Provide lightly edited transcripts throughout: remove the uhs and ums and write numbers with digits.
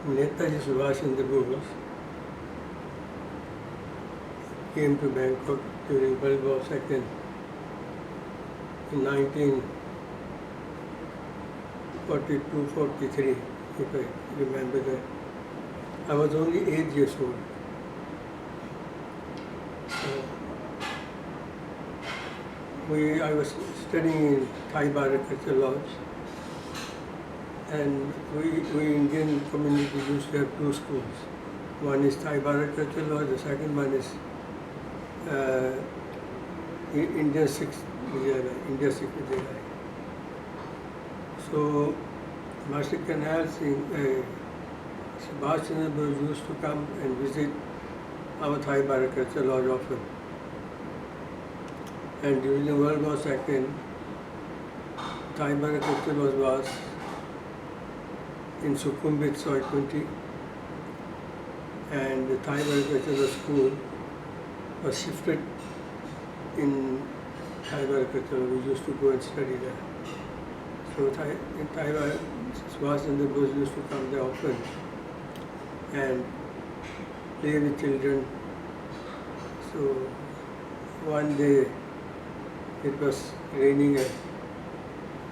Netaji Subhash Chandra Bose came to Bangkok during World War II in 1942-43, if I remember that. I was only 8 years old. I was studying in Thai Bharat Cultural Lodge, and we Indian community used to have 2 schools. One is Thai Bharat Cultural Lodge, the second one is India Sikh Vidyalaya. So Master Karnail Singh, Subhash Chandra Bose used to come and visit our Thai Bharat Cultural Lodge often. And during the World War II, Thai Bharat Cultural Lodge was in Sukhumvit, Soy 20, and the Thai Bharat Cultural School was shifted in Thai Bharat Cultural. We used to go and study there. So in Thai Bharat, Subhash Chandra Bose used to come there often and play with children. So one day it was raining and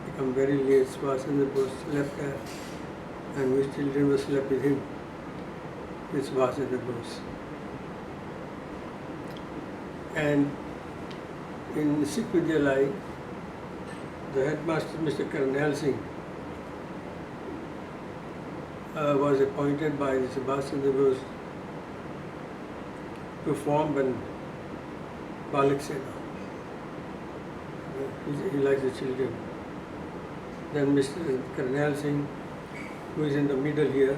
become very late. Subhash Chandra Bose slept there, and we children were slept with him, with Subhash Chandra Bose. And in Sikh Vidyalaya, the headmaster, Mr. Karnail Singh, was appointed by Subhash Chandra Bose to form one Balak Sena. He likes the children. Then Mr. Karnail Singh, who is in the middle here,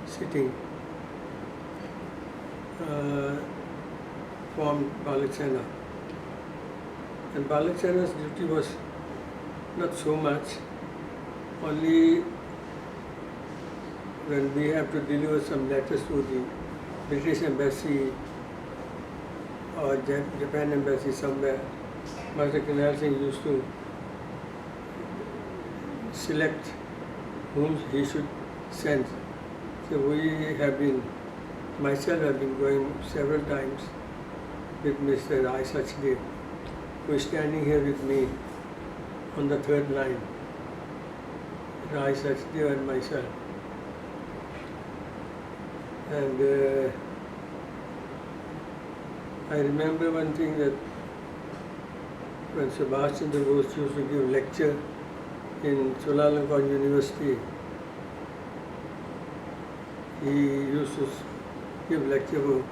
sitting, formed Balak Sena. And Balak Sena's duty was not so much, only when we have to deliver some letters to the British Embassy or Japan Embassy somewhere, Master Karnail Singh used to select whom he should send. So myself have been going several times with Mr. Rai Sachdev, who is standing here with me on the 3rd line, Rai Sachdev and myself. And I remember one thing, that when Subhash Chandra Bose used to give lecture in Chulalongkorn University, he used to give lecture for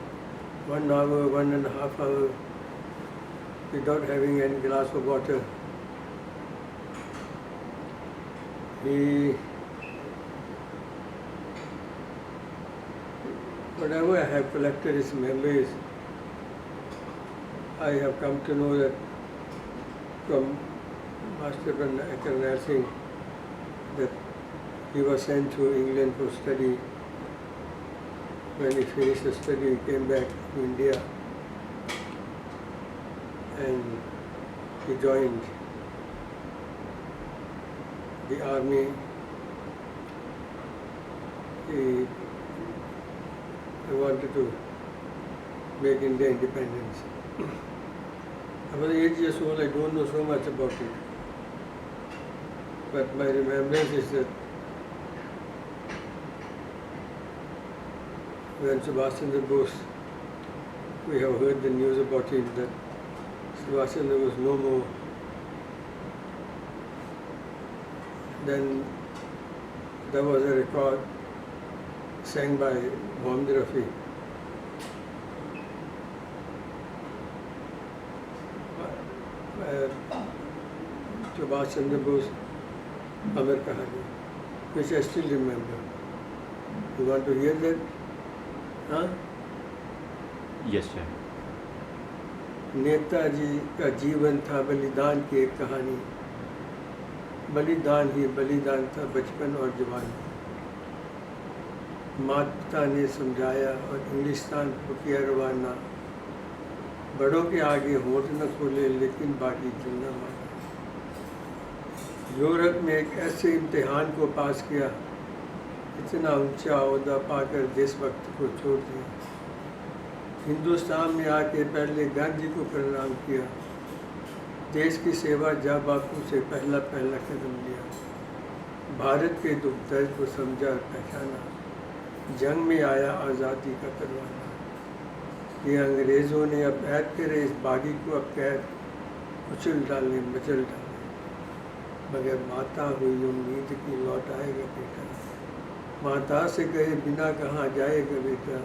1 hour, 1.5 hours, without having any glass of water. Whatever I have collected his memories, I have come to know that from Master Karnail Singh that he was sent to England for study. When he finished the study, he came back to India and he joined the army. He wanted to make India independence. I was 8 years old, I don't know so much about it. But my remembrance is that when Subhash Chandra Bose, we have heard the news about him that Subhash Chandra was no more. Then there was a record sang by Mohammed Rafi. Subhash Chandra Bose, Amar Kahani, which I still remember. You want to hear that? Huh? Yes, sir. Netaji का जीवन था बलिदान की एक कहानी, बलिदान ही बलिदान था बचपन और जवानी। माता पिता ने समझाया और इंग्लिस्तान को किया रवाना, बड़ों के आगे होठ न खोले लेकिन बाकी दिल न माना। यूरोप में एक ऐसे इम्तिहान को पास किया कि اتنا اونچا عہدہ پا کر دیش بھکت کو چھوڑ دیا. ہندوستان میں آ کے پہلے گاندھی کو پرنام کیا. دیش کی سیوا جا باپو سے پہلا قدم لیا. بھارت کے دکھ درد کو سمجھا اور پہچانا. جنگ میں آیا آزادی کا پروانہ. یہ انگریزوں نے اب عید کرے اس باغی کو اب قید کچل ڈالنے مچل ڈالنے. مگر ماتا ہوئی امید کی لوٹ آئے گا بیٹا. ماتا سے کہے بنا کہاں جائے گا بیٹا.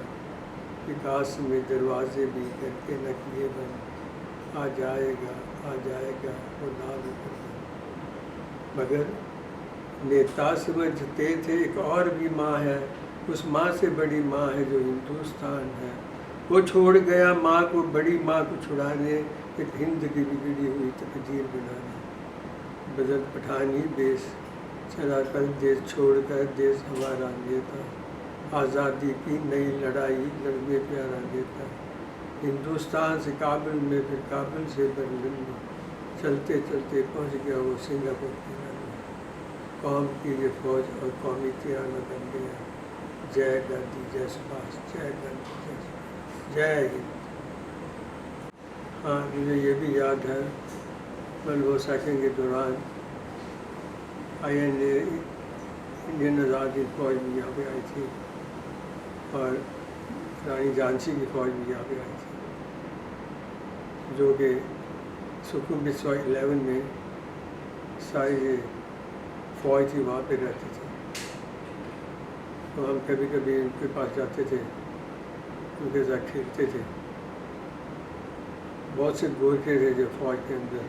وکاس میں دروازے بھی کر کے نہ کیے بند. آ جائے گا وہ نام کر. مگر نیتا سمجھتے تھے ایک اور بھی ماں ہے. اس ماں سے بڑی ماں ہے جو ہندوستان ہے. وہ چھوڑ گیا ماں کو بڑی ماں کو چھڑانے. ایک ہند کی بگڑی ہوئی تقدیر بنانے. بدل پٹھانی بیس چلا کر دیش چھوڑ کر دیش ہمارا نیتا. آزادی کی نئی لڑائی لڑنے پیارا نیتا. ہندوستان سے کابل میں پھر کابل سے برلن میں. چلتے چلتے پہنچ گیا وہ سنگاپور کے رن میں. قوم کی یہ فوج اور قومی ترانہ بن گیا. جے گاندھی جے سبھاش جے گاندھی جے سبھاش جے ہند. ہاں مجھے یہ بھی یاد ہے بلوساکھن کے دوران INA انڈین آزاد ہند فوج بھی یہاں پہ آئی تھی اور رانی جھانسی کی فوج بھی یہاں پہ آئی تھی جو کہ سکھوم 11 میں ساری یہ فوج تھی وہاں پہ رہتی تھی. تو ہم کبھی کبھی ان کے پاس جاتے تھے ان کے ساتھ کھیلتے تھے. بہت سے گورکھے تھے جو فوج کے اندر.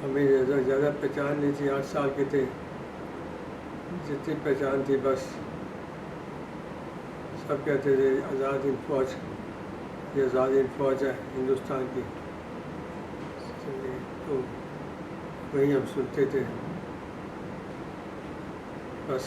ہمیں زیادہ پہچان نہیں تھی. 8 سال کے تھے. جتنی پہچان تھی بس سب کہتے تھے آزاد ہند فوج یہ آزاد ہند فوج ہے ہندوستان کی. تو وہی ہم سنتے تھے بس.